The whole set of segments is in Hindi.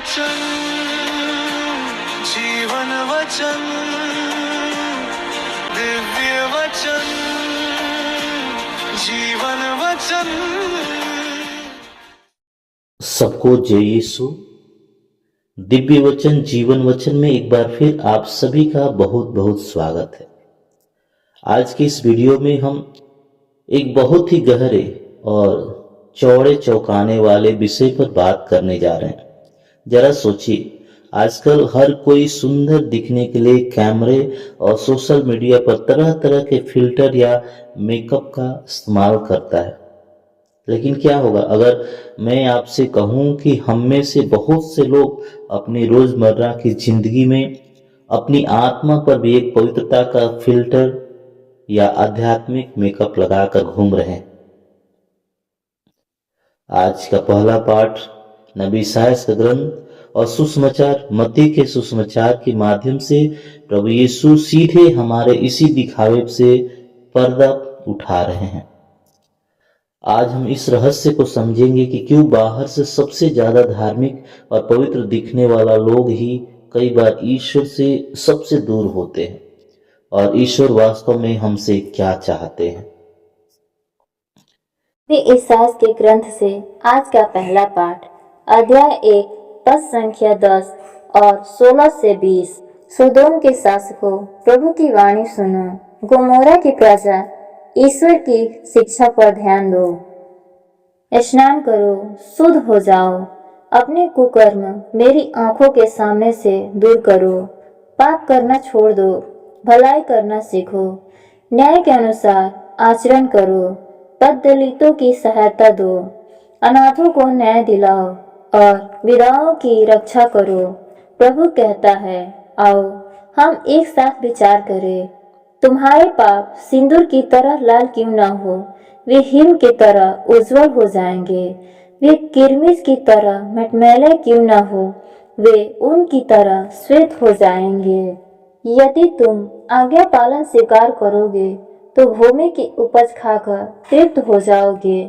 वचन जीवन वचन दिव्य वचन जीवन वचन। सबको जय यीशु। दिव्य वचन जीवन वचन में एक बार फिर आप सभी का बहुत बहुत स्वागत है। आज की इस वीडियो में हम एक बहुत ही गहरे और चौड़े चौंकाने वाले विषय पर बात करने जा रहे हैं। जरा सोचिए, आजकल हर कोई सुंदर दिखने के लिए कैमरे और सोशल मीडिया पर तरह तरह के फिल्टर या मेकअप का इस्तेमाल करता है। लेकिन क्या होगा अगर मैं आपसे कहूं कि हम में से बहुत से लोग अपनी रोजमर्रा की जिंदगी में अपनी आत्मा पर भी एक पवित्रता का फिल्टर या आध्यात्मिक मेकअप लगाकर घूम रहे हैं। आज का पहला पाठ नबी ईसाया का ग्रंथ और सुसमाचार मत्ती के सुसमाचार के माध्यम से प्रभु यीशु सीधे हमारे इसी दिखावे से पर्दा उठा रहे हैं। आज हम इस रहस्य को समझेंगे कि क्यों बाहर से सबसे ज्यादा धार्मिक और पवित्र दिखने वाला लोग ही कई बार ईश्वर से सबसे दूर होते हैं और ईश्वर वास्तव में हमसे क्या चाहते हैं। ईसाया के ग्रंथ से आज का पहला पाठ अध्याय 1 पद संख्या 10 और 16 से 20। सोदोम के शासकों, प्रभु की वाणी सुनो, गोमोरा की प्रजा, ईश्वर की शिक्षा पर ध्यान दो। स्नान करो, शुद्ध हो जाओ, अपने कुकर्म मेरी आंखों के सामने से दूर करो। पाप करना छोड़ दो, भलाई करना सीखो, न्याय के अनुसार आचरण करो, बद्दलितों की सहायता दो, अनाथों को न्याय दिलाओ और विधवाओं की रक्षा करो। प्रभु कहता है, आओ हम एक साथ विचार करें। तुम्हारे पाप सिंदूर की तरह लाल क्यों न हो, वे हिम की तरह उज्जवल हो जाएंगे। वे किरमिज की तरह मटमैले क्यों न हो, वे ऊन की तरह श्वेत हो जाएंगे। यदि तुम आज्ञा पालन स्वीकार करोगे तो भूमि की उपज खाकर तृप्त हो जाओगे,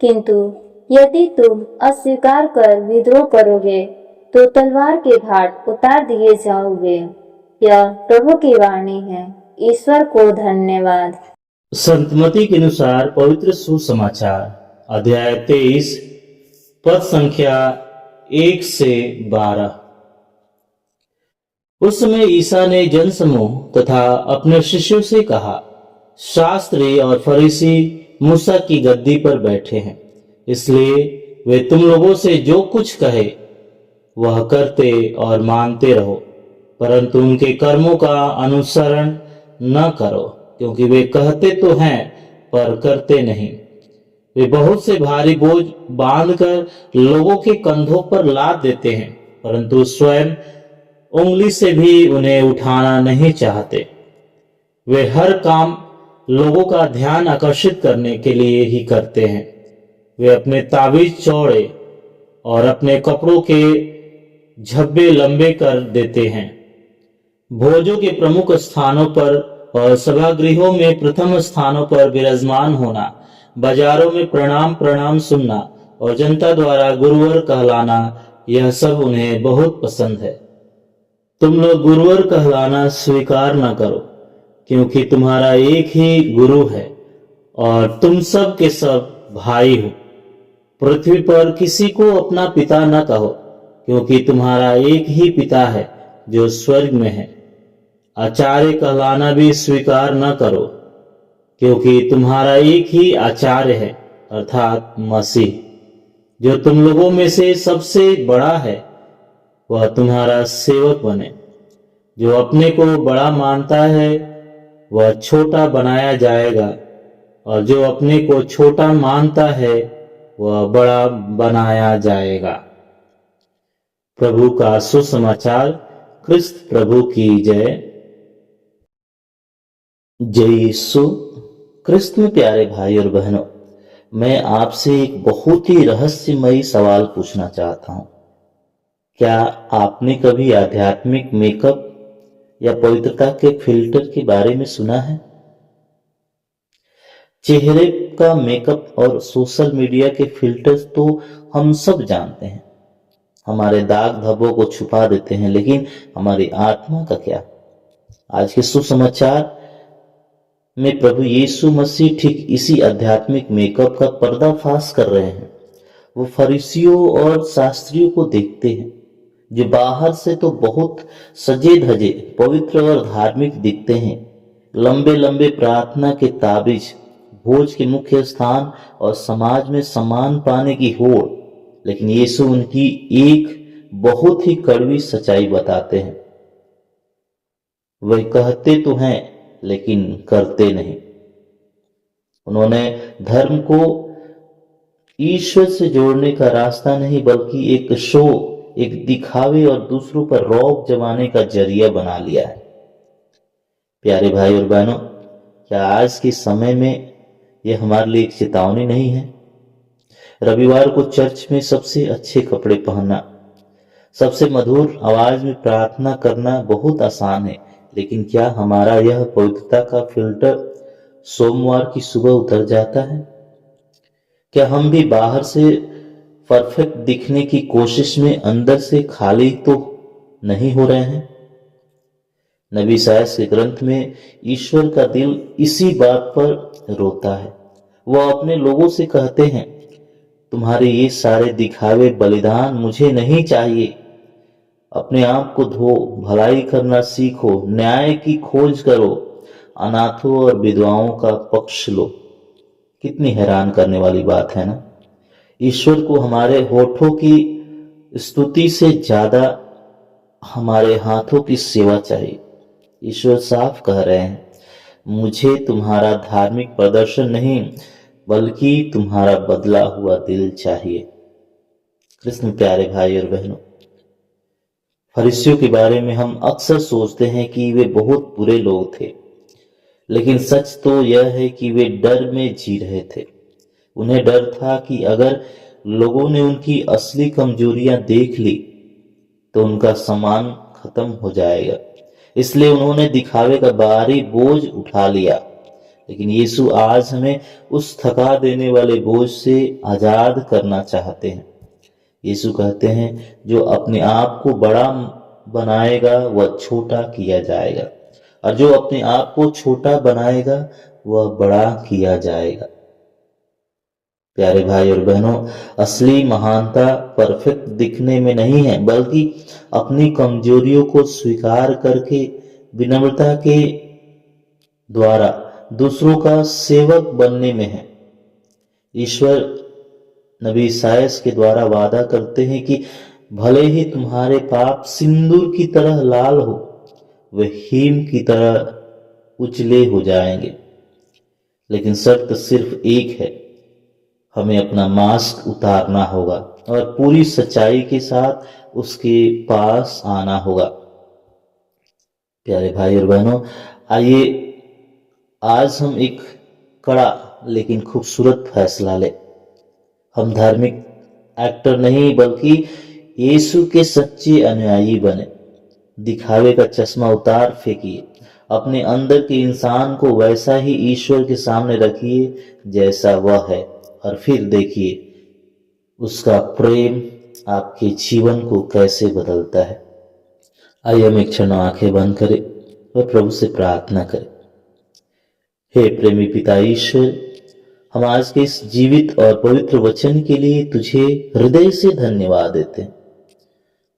किंतु यदि तुम अस्वीकार कर विद्रोह करोगे तो तलवार के घाट उतार दिए जाओगे। यह प्रभु की वाणी है। ईश्वर को धन्यवाद। संत मत्ती के अनुसार पवित्र सुसमाचार अध्याय 23 पद संख्या 1 से 12। उस समय ईसा ने जनसमूह तथा अपने शिष्यों से कहा, शास्त्री और फरीसी मूसा की गद्दी पर बैठे हैं, इसलिए वे तुम लोगों से जो कुछ कहे वह करते और मानते रहो, परंतु उनके कर्मों का अनुसरण न करो, क्योंकि वे कहते तो हैं पर करते नहीं। वे बहुत से भारी बोझ बांधकर लोगों के कंधों पर लाद देते हैं, परंतु स्वयं उंगली से भी उन्हें उठाना नहीं चाहते। वे हर काम लोगों का ध्यान आकर्षित करने के लिए ही करते हैं। वे अपने ताबीज चौड़े और अपने कपड़ों के झब्बे लंबे कर देते हैं। भोजों के प्रमुख स्थानों पर और सभागृहों में प्रथम स्थानों पर विराजमान होना, बाजारों में प्रणाम प्रणाम सुनना और जनता द्वारा गुरुवर कहलाना, यह सब उन्हें बहुत पसंद है। तुम लोग गुरुवर कहलाना स्वीकार न करो, क्योंकि तुम्हारा एक ही गुरु है और तुम सब के सब भाई हो। पृथ्वी पर किसी को अपना पिता न कहो, क्योंकि तुम्हारा एक ही पिता है जो स्वर्ग में है। आचार्य कहलाना भी स्वीकार न करो, क्योंकि तुम्हारा एक ही आचार्य है, अर्थात मसीह। जो तुम लोगों में से सबसे बड़ा है वह तुम्हारा सेवक बने। जो अपने को बड़ा मानता है वह छोटा बनाया जाएगा, और जो अपने को छोटा मानता है वह बड़ा बनाया जाएगा। प्रभु का सुसमाचार। क्रिस्त प्रभु की जय। जय यीशु। क्रिस्त में प्यारे भाई और बहनों, मैं आपसे एक बहुत ही रहस्यमयी सवाल पूछना चाहता हूं। क्या आपने कभी आध्यात्मिक मेकअप या पवित्रता के फिल्टर के बारे में सुना है? चेहरे का मेकअप और सोशल मीडिया के फिल्टर्स तो हम सब जानते हैं। हमारे दाग धब्बों को छुपा देते हैं, लेकिन हमारी आत्मा का क्या? आज के सुसमाचार में प्रभु यीशु मसीह ठीक इसी आध्यात्मिक मेकअप का पर्दाफाश कर रहे हैं। वो फरीसियों और शास्त्रियों को देखते हैं जो बाहर से तो बहुत सजे धजे, पवित्र और धार्मिक दिखते हैं। लंबे लंबे प्रार्थना के ताबीज, भोज के मुख्य स्थान और समाज में सम्मान पाने की होड़, लेकिन यीशु उनकी एक बहुत ही कड़वी सच्चाई बताते हैं। वे कहते तो हैं लेकिन करते नहीं। उन्होंने धर्म को ईश्वर से जोड़ने का रास्ता नहीं बल्कि एक शो, एक दिखावे और दूसरों पर रौब जमाने का जरिया बना लिया है। प्यारे भाई और बहनों, क्या आज के समय में यह हमारे लिए एक चेतावनी नहीं है? रविवार को चर्च में सबसे अच्छे कपड़े पहनना, सबसे मधुर आवाज में प्रार्थना करना बहुत आसान है, लेकिन क्या हमारा यह पवित्रता का फिल्टर सोमवार की सुबह उतर जाता है? क्या हम भी बाहर से परफेक्ट दिखने की कोशिश में अंदर से खाली तो नहीं हो रहे हैं? नबी इसायाह के ग्रंथ में ईश्वर का दिल इसी बात पर रोता है। वह अपने लोगों से कहते हैं, तुम्हारे ये सारे दिखावे बलिदान मुझे नहीं चाहिए। अपने आप को धो, भलाई करना सीखो, न्याय की खोज करो, अनाथों और विधवाओं का पक्ष लो। कितनी हैरान करने वाली बात है ना? ईश्वर को हमारे होठों की स्तुति से ज्यादा हमारे हाथों की सेवा चाहिए। ईश्वर साफ कह रहे हैं, मुझे तुम्हारा धार्मिक प्रदर्शन नहीं बल्कि तुम्हारा बदला हुआ दिल चाहिए। कृष्ण प्यारे भाई और बहनों, फरीसियों के बारे में हम अक्सर सोचते हैं कि वे बहुत बुरे लोग थे, लेकिन सच तो यह है कि वे डर में जी रहे थे। उन्हें डर था कि अगर लोगों ने उनकी असली कमजोरियां देख ली तो उनका सम्मान खत्म हो जाएगा। इसलिए उन्होंने दिखावे का भारी बोझ उठा लिया। लेकिन यीशु आज हमें उस थका देने वाले बोझ से आजाद करना चाहते हैं। यीशु कहते हैं, जो अपने आप को बड़ा बनाएगा वह छोटा किया जाएगा, और जो अपने आप को छोटा बनाएगा वह बड़ा किया जाएगा। प्यारे भाई और बहनों, असली महानता परफेक्ट दिखने में नहीं है बल्कि अपनी कमजोरियों को स्वीकार करके विनम्रता के द्वारा दूसरों का सेवक बनने में है। ईश्वर नबी इसायाह के द्वारा वादा करते हैं कि भले ही तुम्हारे पाप सिंदूर की तरह लाल हो, वे हिम की तरह उजले हो जाएंगे। लेकिन शर्त सिर्फ एक है, हमें अपना मास्क उतारना होगा और पूरी सच्चाई के साथ उसके पास आना होगा। प्यारे भाई और बहनों, आइए आज हम एक कड़ा लेकिन खूबसूरत फैसला ले। हम धार्मिक एक्टर नहीं बल्कि यीशु के सच्चे अनुयायी बने। दिखावे का चश्मा उतार फेंकिए, अपने अंदर के इंसान को वैसा ही ईश्वर के सामने रखिए जैसा वह है, और फिर देखिए उसका प्रेम आपके जीवन को कैसे बदलता है। आइए हम एक क्षण आंखें बंद करें और प्रभु से प्रार्थना करें। हे प्रेमी पिता ईश्वर, हम आज के इस जीवित और पवित्र वचन के लिए तुझे हृदय से धन्यवाद देते हैं।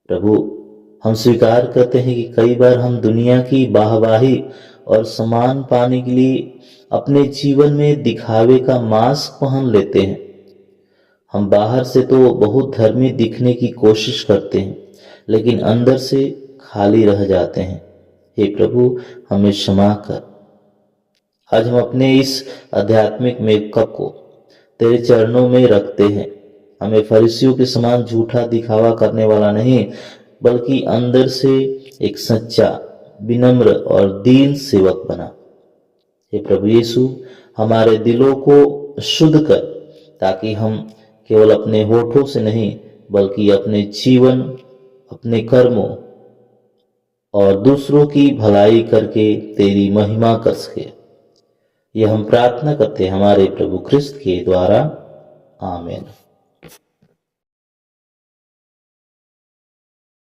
प्रभु, हम स्वीकार करते हैं कि कई बार हम दुनिया की वाहवाही और सम्मान पाने के लिए अपने जीवन में दिखावे का मास्क पहन लेते हैं। हम बाहर से तो बहुत धर्मी दिखने की कोशिश करते हैं, लेकिन अंदर से खाली रह जाते हैं। हे प्रभु, हमें क्षमा कर। आज हम अपने इस आध्यात्मिक मेकअप को तेरे चरणों में रखते हैं। हमें फरीसियों के समान झूठा दिखावा करने वाला नहीं, बल्कि अंदर से एक सच्चा, विनम्र और दीन सेवक बना। हे प्रभु यीशु, हमारे दिलों को शुद्ध कर, ताकि हम केवल अपने होठों से नहीं बल्कि अपने जीवन, अपने कर्मों और दूसरों की भलाई करके तेरी महिमा कर सके। यह हम प्रार्थना करते हैं हमारे प्रभु ख्रिस्त के द्वारा, आमीन।